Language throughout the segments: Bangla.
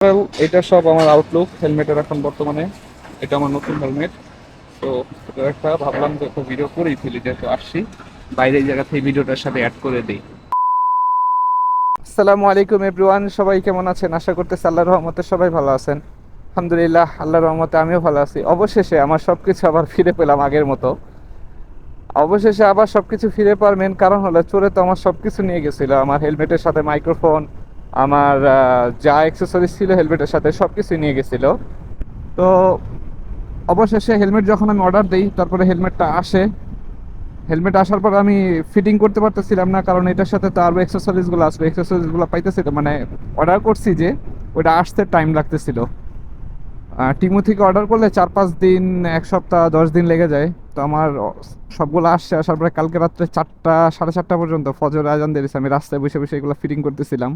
এটা সব আমার আউটলুক হেলমেটের এখন বর্তমানে। এটা আমার নতুন হেলমেট। তো এটা একটা ভাবলাম যে একটা ভিডিও করেই ফেলি, যেহেতু আসছি বাইরে, এই জায়গা থেকে ভিডিওটার সাথে অ্যাড করে দিই। আসসালামু আলাইকুম এভরিওয়ান, সবাই কেমন আছেন? আশা করতেছি আল্লাহর রহমতে সবাই ভালো আছেন। আলহামদুলিল্লাহ, আল্লাহর রহমতে আমিও ভালো আছি। অবশেষে আমার সবকিছু আবার ফিরে পেলাম আগের মতো। অবশেষে আবার সবকিছু ফিরে পাওয়ার মেন কারণ হলো, চোরে তো আমার সবকিছু নিয়ে গেছিল। আমার হেলমেটের সাথে মাইক্রোফোন, আমার যা অ্যাক্সেসরিজ ছিল হেলমেটের সাথে সবকিছু নিয়ে গেছিল। তো অবশেষে হেলমেট যখন আমি অর্ডার দিই, তারপরে হেলমেটটা আসে। হেলমেট আসার পর আমি ফিটিং করতে পারতেছিলাম না, কারণ এটার সাথে তো আরও অ্যাক্সেসরিজগুলো আসবে। অ্যাক্সেসরিজগুলো পাইতেছিল, মানে অর্ডার করছি যে ওটা আসতে টাইম লাগতেছিল। টিমো থেকে অর্ডার করলে 4-5 দিন, 1 সপ্তাহ, 10 দিন লেগে যায়। তো আমার সবগুলো আসছে। আসার পরে কালকে রাত্রে 4টা, 4:30 পর্যন্ত ফজর আজান দিয়েছে, আমি রাস্তায় বসে বসে এগুলো ফিটিং করতেছিলাম।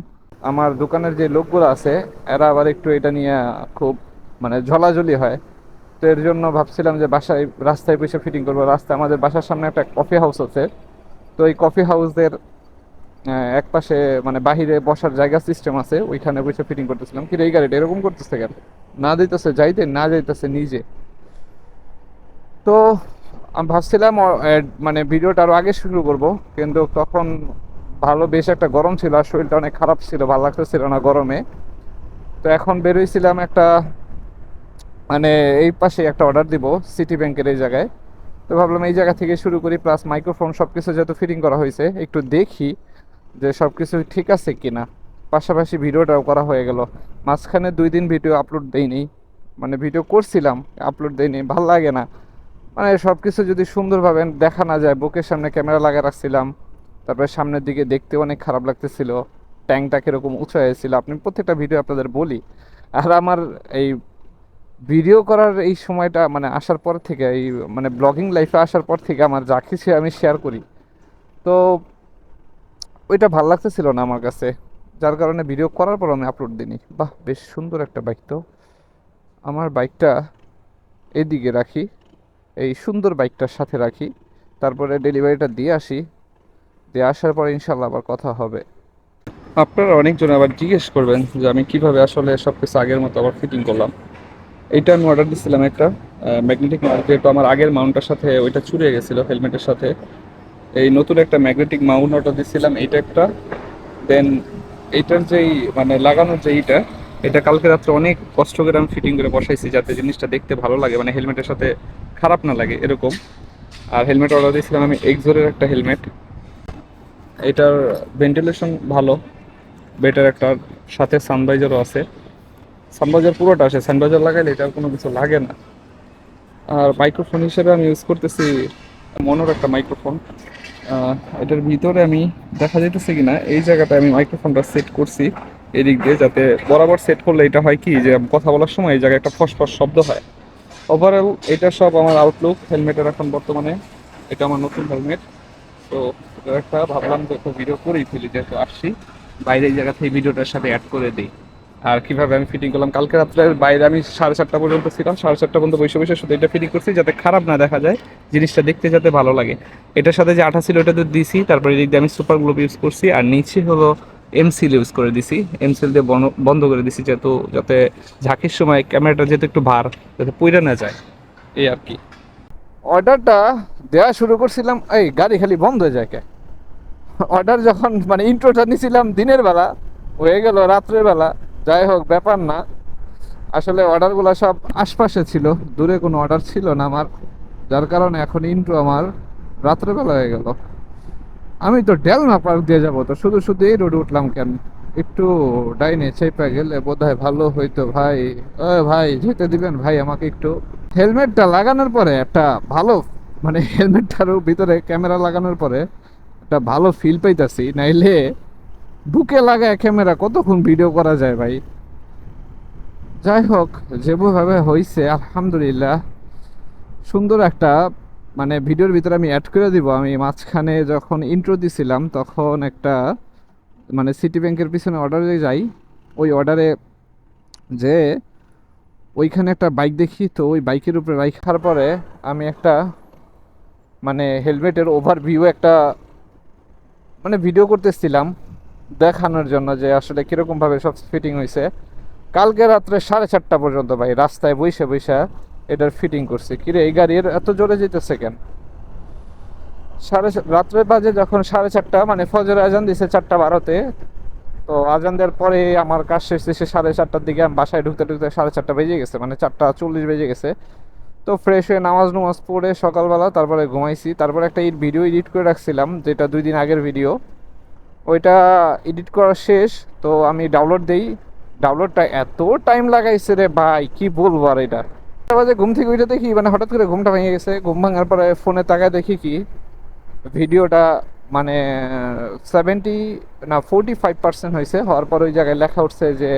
আমার দোকানের যে লোকগুলো আছে, এরা আবার একটু এটা নিয়ে খুব মানে ঝলাঝলি হয়। তো এর জন্য ভাবছিলাম যে বাসায় রাস্তায় বসে ফিটিং করবো। রাস্তায় আমাদের বাসার সামনে একটা কফি হাউস আছে। তো এই কফি হাউসের এক পাশে মানে বাহিরে বসার জায়গা সিস্টেম আছে, ওইখানে বসে ফিটিং করতেছিলাম। কি রে, এই গাড়িটা এরকম করতেছে কেন? না যাইতেছে, যাইতে না যাইতেছে নিজে। তো আমি ভাবছিলাম মানে ভিডিওটা আরো আগে শুরু করব, কিন্তু তখন ভালো বেশ একটা গরম ছিল আর শরীরটা অনেক খারাপ ছিল, ভালো লাগতেছিল না গরমে। তো এখন বেরোইছিলাম একটা মানে এই পাশে একটা অর্ডার দিব সিটি ব্যাংকের এই জায়গায়। তো ভাবলাম এই জায়গা থেকে শুরু করি, প্লাস মাইক্রোফোন সব কিছু যেহেতু ফিটিং করা হয়েছে, একটু দেখি যে সব কিছু ঠিক আছে কিনা। পাশাপাশি ভিডিওটাও করা হয়ে গেল। মাঝখানে 2 দিন ভিডিও আপলোড দেইনি, মানে ভিডিও করছিলাম, আপলোড দেইনি, ভাল লাগে না। মানে সব কিছু যদি সুন্দরভাবে দেখা না যায়, বুকের সামনে ক্যামেরা লাগিয়ে রাখছিলাম, তারপরে সামনের দিকে দেখতে অনেক খারাপ লাগতেছিল। ট্যাংটা কীরকম উঁচু হয়েছিল, আপনি প্রত্যেকটা ভিডিও আপনাদের বলি। আর আমার এই ভিডিও করার এই সময়টা মানে আসার পর থেকে, এই মানে ব্লগিং লাইফে আসার পর থেকে আমার যা কিছু আমি শেয়ার করি, তো ওইটা ভাল লাগতেছিল না আমার কাছে। যার কারণে ভিডিও করার পর আমি আপলোড দিইনি। বাহ, বেশ সুন্দর একটা বাইক। তো আমার বাইকটা এদিকে রাখি, এই সুন্দর বাইকটার সাথে রাখি, তারপরে ডেলিভারিটা দিয়ে আসি। দিয়ে আসার পর ইনশাল্লাহ আবার কথা হবে। আপনারা অনেকজন আবার জিজ্ঞেস করবেন যে আমি কিভাবে আসলে সব কিছু আগের মতো আবার ফিটিং করলাম। এইটা আমি অর্ডার দিচ্ছিলাম একটা ম্যাগনেটিক মাউন্ট, যেহেতু আমার আগের মাউন্টটার সাথে ওইটা চুরিয়ে গেছিলো হেলমেটের সাথে। এই নতুন একটা ম্যাগনেটিক মাউন্ট অর্ডার দিচ্ছিলাম, এইটা একটা। দেন এইটার যেই মানে লাগানোর যে এইটা, এটা কালকে রাত্রে অনেক কষ্ট করে আমি ফিটিং করে বসাইছি, যাতে জিনিসটা দেখতে ভালো লাগে, মানে হেলমেটের সাথে খারাপ না লাগে এরকম। আর হেলমেট অর্ডার দিয়েছিলাম আমি এক্সোরের একটা হেলমেট। এটার ভেন্টিলেশন ভালো, বেটার একটা, সাথে সানভাইজারও আছে। সানভাইজার পুরোটা আসে, সানভাইজার লাগাইলে এটার কোনো কিছু লাগে না। আর মাইক্রোফোন হিসেবে আমি ইউজ করতেছি মনোর একটা মাইক্রোফোন। এটার ভিতরে আমি দেখা যাইতেছে কিনা, এই জায়গাটায় আমি মাইক্রোফোনটা সেট করছি এদিক দিয়ে, যাতে বরাবর সেট করলে এটা হয় কি যে কথা বলার সময় এই জায়গায় একটা ফসফস শব্দ হয়। ওভারঅল এটা সব আমার আউটলুক হেলমেটের এখন বর্তমানে। এটা আমার নতুন হেলমেট। তো এটা একটা ভাবলাম যে একটা ভিডিও করেই ফেলি, যেহেতু আসছি বাইরে, এই জায়গা থেকে ভিডিওটার সাথে অ্যাড করে দিই। আর কিভাবে আমি ফিটিং করলাম, কালকে রাত্রে বাইরে আমি 4:30 পর্যন্ত ছিলাম, 4:30 পর্যন্ত বসে বসে শুধু এটা ফিটিং করছি, যাতে খারাপ না দেখা যায়, জিনিসটা দেখতে যাতে ভালো লাগে। এটার সাথে যে আঠা ছিল ওটা তো দিছি, তারপরে এদিক দিয়ে আমি সুপার গ্লুব ইউজ করছি, আর নিচে হলো এমসিল ইউজ করে দিছি। এমসিল দিয়ে বন্ধ করে দিছি, যেহেতু যাতে ঝাঁকির সময় ক্যামেরাটা যেহেতু একটু ভার, যাতে পইরা না যায়, এই আর কি। অর্ডারটা দেওয়া শুরু করছিলাম, এই গাড়ি খালি বন্ধ হয়ে যায় কে? অর্ডার যখন মানে ইন্ট্রোটা নিছিলাম দিনের বেলা, হয়ে গেল রাত্রের বেলা। যাই হোক, ব্যাপার না। আসলে অর্ডারগুলো সব আশপাশে ছিল, দূরে কোনো অর্ডার ছিল না আমার। যার কারণে এখন ইন্ট্রো আমার রাত্রেবেলা হয়ে গেল। আমি তো ডেলনা পার্ক দিয়ে যাবো, তো শুধু শুধু এই রোডে উঠলাম কেন? একটু ডাইনে চেপে গেলে বোধহয় ভালো হইতো ভাই। ও ভাই, যেতে দিবেন ভাই আমাকে একটু? হেলমেটটা লাগানোর পরে একটা ভালো, মানে হেলমেটটারও ভিতরে ক্যামেরা লাগানোর পরে একটা ভালো ফিল পাইতাছি। নাইলে বুকে লাগায় ক্যামেরা কতক্ষণ ভিডিও করা যায় ভাই? যাই হোক, যেভাবে হয়েছে আলহামদুলিল্লাহ। সুন্দর একটা মানে ভিডিওর ভিতরে আমি অ্যাড করে দিব। আমি মাঝখানে যখন ইন্ট্রো দিছিলাম, তখন একটা মানে সিটি ব্যাংকের পিছনে অর্ডারে যাই, ওই অর্ডারে যে ওইখানে একটা বাইক দেখি, তো ওই বাইকের উপরে বাইক খাওয়ার পরে আমি একটা মানে হেলমেটের ওভারভিউ একটা মানে ভিডিও করতেছিলাম, দেখানোর জন্য যে আসলে কীরকমভাবে সব ফিটিং হয়েছে। কালকে রাত্রে 4:30 পর্যন্ত ভাই রাস্তায় বইসা বইসা এটার ফিটিং করছি। কিরে এই গাড়ির এত জোরে যেতেছে কেন? রাত্রে বাজে যখন 4:30, মানে ফজর আজান দিছে 4:12-তে। তো আজান দেওয়ার পরে আমার কাজ শেষ শেষে 4:30টার দিকে আমি বাসায় ঢুকতে ঢুকতে 4:30 বেজে গেছে, মানে 4:40 বেজে গেছে। তো ফ্রেশ হয়ে নামাজ নুমাজ পড়ে সকালবেলা তারপরে ঘুমাইছি। তারপরে একটা ভিডিও এডিট করে রাখছিলাম, যেটা 2 দিন আগের ভিডিও। ওইটা এডিট করা শেষ। তো আমি ডাউনলোড দেই। ডাউনলোডটা এত টাইম লাগাইছে রে ভাই, কি বলবো আর এটা। বাজে ঘুম থেকে উঠে দেখি, মানে হঠাৎ করে ঘুমটা ভেঙে গেছে। ঘুম ভাঙার পরে ফোনে তাকায় দেখি কি ভিডিওটা, মানে 70 না 45% হয়েছে। হওয়ার পর ওই জায়গায় লেখা উঠছে যে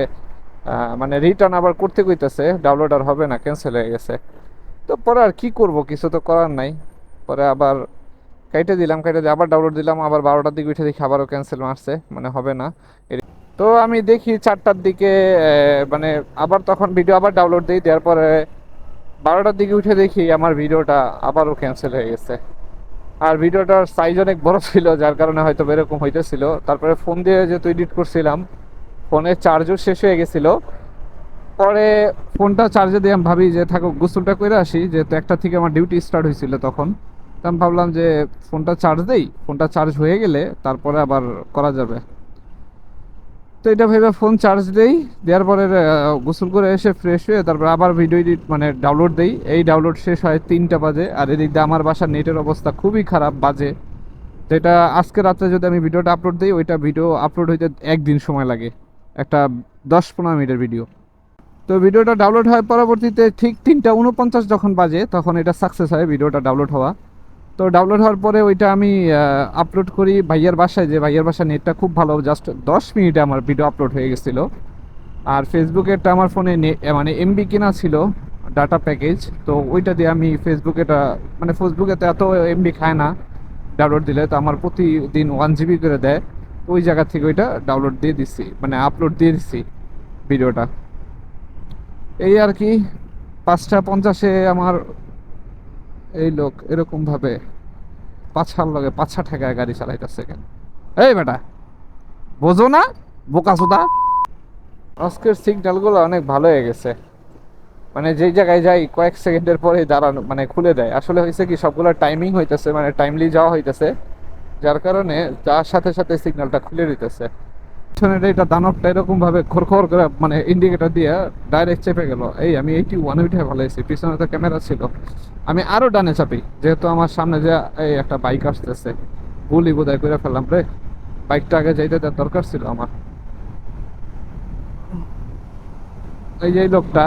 মানে রিটার্ন আবার করতে কইতেছে, ডাউনলোড আর হবে না, ক্যান্সেল হয়ে গেছে। তো পরে আর কি করব, কিছু তো করার নাই। পরে আবার কেটে দিলাম, কেটে দিয়ে আবার ডাউনলোড দিলাম। আবার 12টার দিকে উঠে দেখি আবারও ক্যান্সেল মারছে, মানে হবে না। তো আমি দেখি 4টার দিকে মানে আবার তখন ভিডিও আবার ডাউনলোড দিই, দেওয়ার পরে 12টার দিকে উঠে দেখি আমার ভিডিওটা আবারও ক্যান্সেল হয়ে গেছে। আর ভিডিওটার সাইজ অনেক বড় ছিল, যার কারণে হয়তো এরকম হইতেছিল। তারপরে ফোন দিয়ে যেহেতু এডিট করছিলাম, ফোনের চার্জও শেষ হয়ে গেছিলো। পরে ফোনটা চার্জে দিয়ে আমি ভাবি যে থাকুক, গোসলটা করে আসি, যেহেতু 1টা থেকে আমার ডিউটি স্টার্ট হয়েছিল তখন। তো আমি ভাবলাম যে ফোনটা চার্জ দেই, ফোনটা চার্জ হয়ে গেলে তারপরে আবার করা যাবে। তো এটা ভেবে ফোন চার্জ দেই, দেওয়ার পরে গোসল করে এসে ফ্রেশ হয়ে তারপর আবার ভিডিও এডিট মানে ডাউনলোড দেই। এই ডাউনলোড শেষ হয় 3টা বাজে। আর এদিক দিয়ে আমার বাসার নেটের অবস্থা খুবই খারাপ, বাজে। যেটা আজকে রাত্রে যদি আমি ভিডিওটা আপলোড দিই, ওইটা ভিডিও আপলোড হইতে 1 দিন সময় লাগে, একটা 10-15 মিনিটের ভিডিও। তো ভিডিওটা ডাউনলোড হয় পরবর্তীতে ঠিক 3টা 49 যখন বাজে, তখন এটা সাকসেস হয় ভিডিওটা ডাউনলোড হওয়া। তো ডাউনলোড হওয়ার পরে ওইটা আমি আপলোড করি ভাইয়ার বাসায়, যে ভাইয়ার বাসায় নেটটা খুব ভালো, জাস্ট 10 মিনিটে আমার ভিডিও আপলোড হয়ে গেছিলো। আর ফেসবুকেরটা আমার ফোনে মানে এমবি কেনা ছিল, ডাটা প্যাকেজ। তো ওইটা দিয়ে আমি ফেসবুকেটা, মানে ফেসবুকে তো এত এমবি খায় না ডাউনলোড দিলে, তো আমার প্রতিদিন 1 জিবি করে দেয়। তো ওই জায়গা থেকে ওইটা ডাউনলোড দিয়ে দিচ্ছি, মানে আপলোড দিয়ে দিচ্ছি ভিডিওটা। এই আর কি। 5:50-এ আমার এই লোক এরকম ভাবে পাছার লগে পাছা ঠেকায় গাড়ি চালাইতেছে কেন? এই বেটা, বোঝো না, বোকাচোদা। আজকের সিগন্যালগুলো অনেক ভালো হয়ে গেছে, মানে যেই জায়গায় যাই কয়েক সেকেন্ডের পরে দাঁড়ানো, মানে খুলে দেয়। আসলে হয়েছে কি, সবগুলো টাইমিং হইতেছে, মানে টাইমলি যাওয়া হইতেছে, যার কারণে যার সাথে সাথে সিগন্যালটা খুলে দিতেছে। পিছনের এটা দানবটা এরকম ভাবে খড়খড় করে মানে ইন্ডিকেটর দিয়ে ডাইরেক্ট চেপে গেল। এই আমি 81 উঠে ভালো হয়েছি, পিছনে তো ক্যামেরা ছিল। আমি আরো ডানে চাপি, যেহেতু আমার সামনে যে এই একটা বাইক আসতেছে, ভুলই বোধহয় করে ফেললাম রে। বাইকটা আগে যাইতে দেওয়ার দরকার ছিল আমার। এই যে এই লোকটা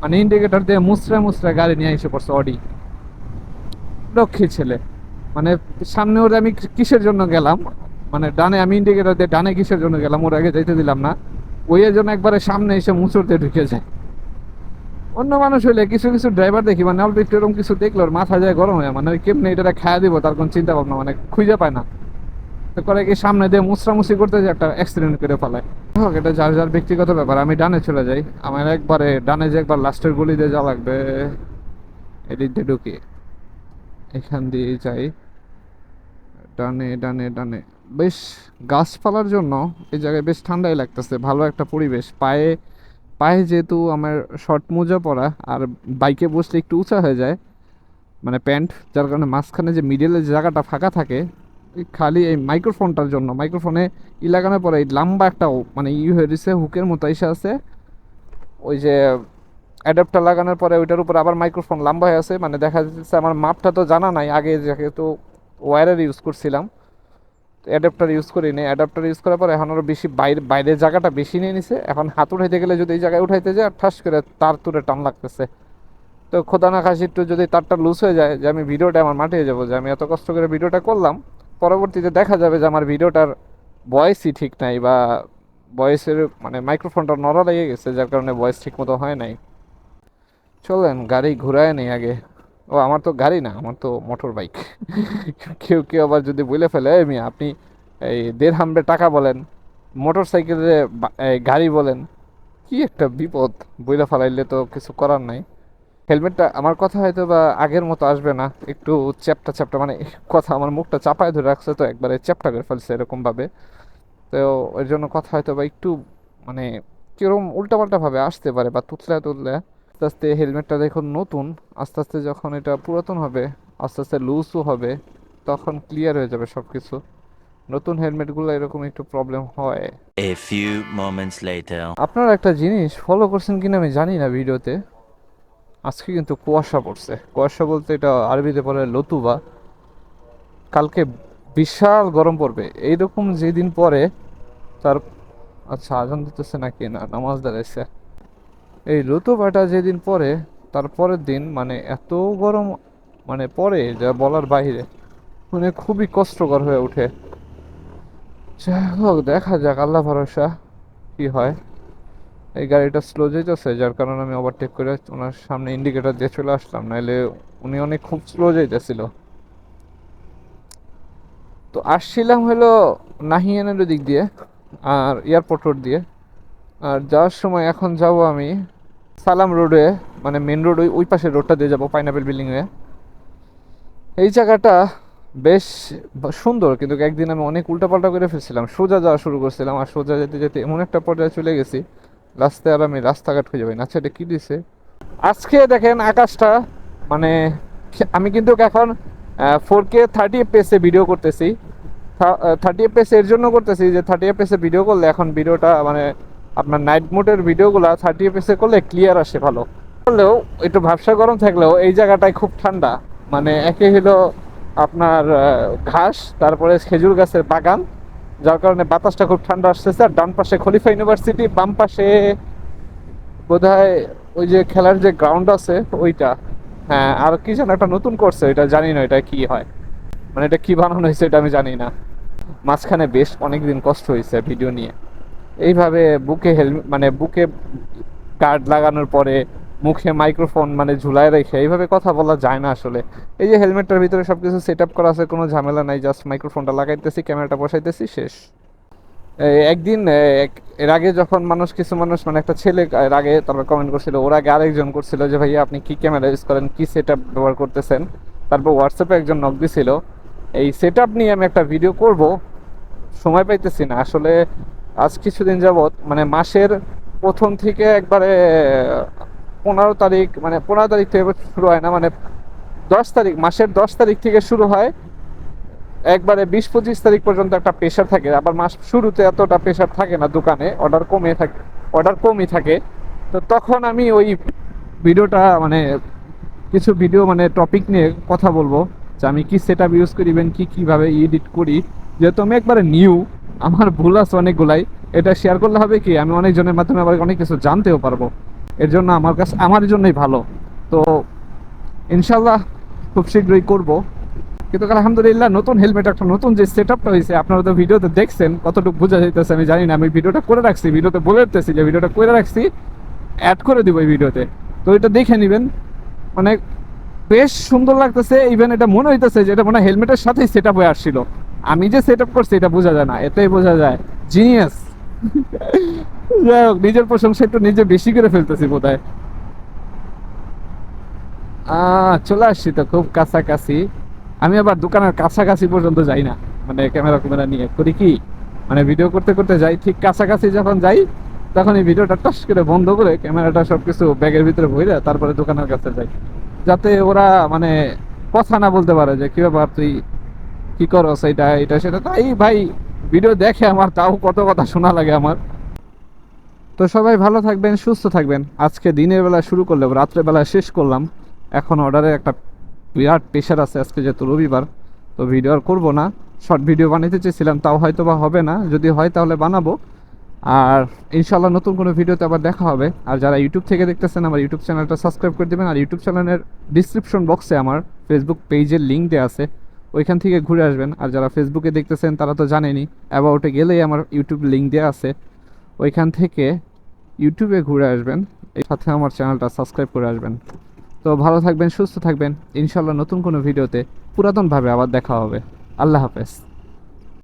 মানে ইন্ডিকেটর দিয়ে মুচড়ে মুচড়ে গাড়ি নিয়ে এসে পড়ছে, অডি। লক্ষ্মী ছেলে। মানে সামনে ওরে আমি কিসের জন্য গেলাম, মানে ডানে আমি ইন্ডিকেটর দিয়ে ডানে কিসের জন্য গেলাম, ওর আগে যাইতে দিলাম না। ওই জন্য একবারে সামনে এসে মুচড়তে ঢুকে যায়। অন্য মানুষ হইলে কিছু কিছু ড্রাইভার দেখি, মানে অল্প একটু এরকম কিছু দেখলো ওর মাথা যায় গরম হয়, মানে কেমনি এটা খাইয়া দিব তার কোনো চিন্তা ভাবনা মানে খুঁজে পায় না। তো করে কি সামনে দিয়ে মুচড়ামুচি করতে যে একটা অ্যাক্সিডেন্ট করে ফেলায়। হোক, এটা যার যার ব্যক্তিগত ব্যাপার। আমি ডানে চলে যাই, আমার একবারে ডানে যে একবার লাস্টের গলি দিয়ে যাওয়া লাগবে। এদিক দিয়ে ঢুকি, এখান দিয়ে যাই, ডানে ডানে ডানে। বেশ গাছপালার জন্য এই জায়গায় বেশ ঠান্ডাই লাগতেছে, ভালো একটা পরিবেশ। পায়ে পায়ে যেহেতু আমার শর্ট মোজা পরা, আর বাইকে বসলে একটু উঁচা হয়ে যায় মানে প্যান্ট, যার কারণে মাঝখানে যে মিডলের যে জায়গাটা ফাঁকা থাকে, খালি এই মাইক্রোফোনটার জন্য। মাইক্রোফোনে লাগানোর পরে এই লম্বা একটা মানে হয়ে রয়েছে, হুকের মতো এসে আছে। ওই যে অ্যাডাপ্টার লাগানোর পরে ওইটার উপর আবার মাইক্রোফোন লম্বা হয়ে আছে, মানে দেখা যাচ্ছে আমার মাপটা তো জানা নাই আগে, যেহেতু ওয়্যারের ইউজ করছিলাম, অ্যাডাপ্টার ইউজ করিনি। অ্যাডাপ্টার ইউজ করার পর এখন আরও বেশি বাইরের জায়গাটা বেশি নিয়ে নিছে। এখন হাত উঠাইতে গেলে যদি এই জায়গায় উঠাইতে যায়, ঠাস করে তার তুলে টান লাগতেছে। তো খোদা না খাসি একটু যদি তারটা লুজ হয়ে যায়, যে আমি ভিডিওটা আমার মাঠিয়ে যাবো, যে আমি এত কষ্ট করে ভিডিওটা করলাম, পরবর্তীতে দেখা যাবে যে আমার ভিডিওটার ভয়েসই ঠিক নাই, বা ভয়েসের মানে মাইক্রোফোনটা নড়া লেগে গেছে, যার কারণে ভয়েস ঠিক মতো হয় নাই। চলেন গাড়ি ঘুরায় নেই আগে। ও আমার তো গাড়ি না, আমার তো মোটর বাইক। কেউ কেউ আবার যদি বলে ফেলে, এই মিয়া আপনি এই 1.5 টাকা বলেন, মোটর সাইকেলে গাড়ি বলেন, কি একটা বিপদ। বইলে ফেলাইলে তো কিছু করার নাই। হেলমেটটা আমার কথা হয়তো বা আগের মতো আসবে না, একটু চ্যাপটা চ্যাপটা, মানে কথা আমার মুখটা চাপায় ধরে রাখছে, তো একবারে চ্যাপটা করে ফেলছে এরকম ভাবে। তো ওই জন্য কথা হয়তো বা একটু মানে কিরকম উল্টাপাল্টা ভাবে আসতে পারে বা তুতলা তুতলা। আস্তে আস্তে হেলমেটটা দেখুন নতুন, আস্তে আস্তে যখন এটা পুরাতন হবে, আস্তে আস্তে লুজও হবে, তখন ক্লিয়ার হয়ে যাবে সব কিছু। নতুন হেলমেটগুলো এরকম একটু প্রবলেম হয়। A few moments later. আপনারা একটা জিনিস ফলো করছেন কিনা আমি জানি না ভিডিওতে, আজকে কিন্তু কুয়াশা পড়ছে। কুয়াশা বলতে এটা আরবিতে বলে লতুবা। কালকে বিশাল গরম পড়বে এইরকম যেদিন পরে তার। আচ্ছা, আজান দিতেছে নাকি? না, নামাজ দাঁড়াইছে। এই লতুবাটা যেদিন পরে তার পরের দিন মানে এত গরম, মানে পরে যা বলার বাইরে, মানে খুবই কষ্টকর হয়ে ওঠে। যাই হোক, দেখা যাক, আল্লাহ ভরসা কি হয়। এই গাড়িটা স্লো যাইতেছে, যার কারণে আমি ওভারটেক করে ওনার সামনে ইন্ডিকেটর দিয়ে চলে আসলাম, নাইলে উনি অনেক খুব স্লো যাইতেছিল। তো আসছিলাম হলো নাহিয়ানের দিক দিয়ে আর এয়ারপোর্ট রোড দিয়ে। আর যাওয়ার সময় এখন যাব আমি সালাম রোডে, মানে মেন রোড ওই ওই পাশের রোডটা দিয়ে যাবো পাইনাপেল বিল্ডিংয়ে। এই জায়গাটা বেশ সুন্দর, কিন্তু একদিন আমি অনেক উল্টাপাল্টা করে ফেলছিলাম, সোজা যাওয়া শুরু করছিলাম, আর সোজা যেতে যেতে এমন একটা পর্যায়ে চলে গেছি রাস্তায়, আর আমি রাস্তাঘাট খুঁজে পাই না। আচ্ছা, এটা কী দিছে আজকে দেখেন আকাশটা, মানে আমি কিন্তু এখন 4K 30 FPS ভিডিও করতেছি। 30 FPS এর জন্য করতেছি যে 30 FPS ভিডিও করলে এখন ভিডিওটা মানে আপনার নাইট মোডের ভিডিওগুলো 30 FPS করলে ক্লিয়ার আসে ভালো। করলেও একটু ভ্যাবসা গরম থাকলেও এই জায়গাটায় খুব ঠান্ডা। মানে একে হলো আপনার ঘাস, তারপরে খেজুর গাছের বাগান, যার কারণে বাতাসটা খুব ঠান্ডা আসতেছে। আর ডান পাশে খলিফা ইউনিভার্সিটি, বাম পাশে বোধহয় ওই যে খেলার যে গ্রাউন্ড আছে ওইটা। হ্যাঁ, আর কি যেন একটা নতুন করছে, এটা জানি না এটা কি হয়, মানে এটা কি বানানো হয়েছে এটা আমি জানি না। মাঝখানে বেশ অনেকদিন কষ্ট হয়েছে ভিডিও নিয়ে। এইভাবে বুকে হেলমেট মানে বুকে গার্ড লাগানোর পরে মুখে মাইক্রোফোন মানে ঝুলায় রেখে এইভাবে কথা বলা যায় না আসলে। এই যে হেলমেটটার ভিতরে সব কিছু সেট আপ করা আছে, কোনো ঝামেলা নাই, জাস্ট মাইক্রোফোনটা লাগাইতেছি, ক্যামেরাটা বসাইতেছি, শেষ। একদিন এর আগে যখন কিছু মানুষ মানে একটা ছেলে এর আগে তারপর কমেন্ট করছিল, ওর আগে আরেকজন করছিল যে ভাইয়া আপনি কি ক্যামেরা ইউজ করেন, কি সেট আপ ব্যবহার করতেছেন। তারপর হোয়াটসঅ্যাপে একজন নক দিছিল, এই সেট আপ নিয়ে আমি একটা ভিডিও করব, সময় পাইতেছি না আসলে। আজ কিছুদিন যাবৎ মানে মাসের প্রথম থেকে একবারে 15 তারিখ, মানে 15 তারিখ থেকে শুরু হয় না, মানে 10 তারিখ, মাসের 10 তারিখ থেকে শুরু হয়, একবারে 20-25 তারিখ পর্যন্ত একটা প্রেশার থাকে। আবার মাস শুরুতে এতটা প্রেশার থাকে না, দোকানে অর্ডার কমই থাকে। তো তখন আমি ওই ভিডিওটা মানে কিছু ভিডিও মানে টপিক নিয়ে কথা বলবো, যে আমি কি সেট আপ ইউজ করি, ইভেন কীভাবে এডিট করি। যেহেতু আমি একবারে নিউ, আমার ভুল আছে অনেকগুলাই, এটা শেয়ার করলে হবে কি আমি অনেকজনের মাধ্যমে আবার অনেক কিছু জানতেও পারবো। এর জন্য আমার জন্যই ভালো। তো ইনশাল্লাহ খুব শীঘ্রই করব। কিন্তু আলহামদুলিল্লাহ নতুন হেলমেট, একটা নতুন যে সেট আপটা হয়েছে, আপনারা তো ভিডিওতে দেখছেন, কতটুকু বোঝা যাইতেছে আমি জানি না। আমি ভিডিওটা করে রাখছি, ভিডিওতে বলে দিতেছি যে ভিডিওটা করে রাখছি, অ্যাড করে দিব এই ভিডিওতে, তো এটা দেখে নেবেন। মানে বেশ সুন্দর লাগতেছে, ইভেন এটা মনে হইতেছে যে এটা মনে হয় হেলমেটের সাথেই সেট আপ হয়ে আসছিল। আমি যে সেট আপ করছি এটা বোঝা যায় না, এটাই বোঝা যায় জিনিয়াস। যাই হোক, নিজের প্রশংসা একটু নিজে বেশি করে ফেলতেছি বোধ হয়। চলে আসছি তো খুব কাছাকাছি। আমি আবার দোকানের কাছাকাছি পর্যন্ত যাই না, মানে ক্যামেরা নিয়ে করি কি, মানে ভিডিও করতে করতে যাই, ঠিক কাছাকাছি যখন যাই তখন এই ভিডিওটা টস করে বন্ধ করে ক্যামেরাটা সবকিছু ব্যাগের ভিতরে ভরে তারপরে দোকানের কাছে যাই, যাতে ওরা মানে কথা না বলতে পারে যে কি ব্যাপার তুই কি করস, এটা এটা সেটা। তাই ভাই ভিডিও দেখে আমার তাও কত কথা শোনা লাগে আমার। তো সবাই ভালো থাকবেন, সুস্থ থাকবেন। আজকে দিনের বেলা শুরু করলাম, রাত্রেবেলা শেষ করলাম। এখন অর্ডারের একটা বিরাট প্রেশার আছে আজকে, যেহেতু রবিবার। তো ভিডিও আর করবো না, শর্ট ভিডিও বানাইতে চেয়েছিলাম, তাও হয়তো বা হবে না, যদি হয় তাহলে বানাবো। আর ইনশাল্লাহ নতুন কোনো ভিডিওতে আবার দেখা হবে। আর যারা ইউটিউব থেকে দেখতেছেন, আমার ইউটিউব চ্যানেলটা সাবস্ক্রাইব করে দেবেন। আর ইউটিউব চ্যানেলের ডিসক্রিপশন বক্সে আমার ফেসবুক পেজের লিঙ্ক দেওয়া আছে, ওইখান থেকে ঘুরে আসবেন। আর যারা ফেসবুকে দেখতেছেন তারা তো জানেনই, অ্যাবাউটে গেলেই আমার ইউটিউব লিঙ্ক দেওয়া আছে, ওইখান থেকে ইউটিউবে ঘুরে আসবেন, এই সাথে আমার চ্যানেলটা সাবস্ক্রাইব করে আসবেন। তো ভালো থাকবেন, সুস্থ থাকবেন। ইনশাল্লাহ নতুন কোনো ভিডিওতে পুরাতনভাবে আবার দেখা হবে। আল্লাহ হাফেজ।